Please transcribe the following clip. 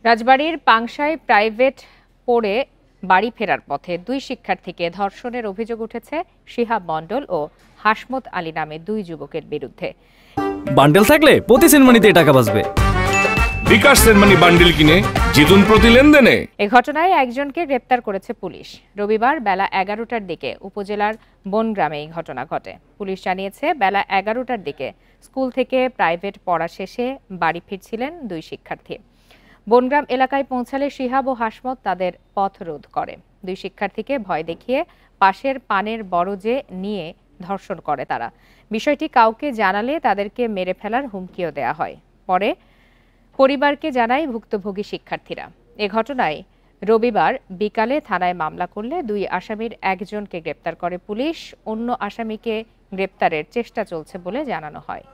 রাজবাড়ীর পাংশায় private পড়ে বাড়ি ফেরার পথে দুই শিক্ষার্থীকে ধর্ষণের অভিযোগ উঠেছে শিহাব মণ্ডল ও হাসমত আলী নামে দুই যুবকের বিরুদ্ধে। বান্ডেল থাকলে প্রতি সেনমানিতে টাকা বাঁচবে। বিকাশ সেনমানি বান্ডেল কিনে জিতুন প্রতি লেনদেনে। এ ঘটনায় একজনকে গ্রেপ্তার করেছে পুলিশ। রবিবার বেলা 11টার দিকে উপজেলার বনগ্রামে এই ঘটনা ঘটে। পুলিশ জানিয়েছে বেলা 11টার দিকে স্কুল থেকে প্রাইভেট পড়া শেষে বাড়ি ফিরছিলেন দুই শিক্ষার্থী। বনগ্রাম এলাকায় পৌঁছালে শিহাব ও হাসমত তাদের পথ রোধ করে। দুই শিক্ষার্থীকে ভয় দেখিয়ে পাশের পানের বরজে নিয়ে ধর্ষণ করে তারা। বিষয়টি কাউকে জানালে তাদেরকে মেরে ফেলার হুমকিও দেয়া হয়। পরে পরিবারকে জানায় ভুক্তভোগী শিক্ষার্থীরা। এ ঘটনায় রবিবার বিকালে থানায় মামলা করলে দুই আসামির একজনকে গ্রেপ্তার করে পুলিশ। অন্য আসামিকে গ্রেপ্তারের চেষ্টা চলছে বলে জানানো হয়।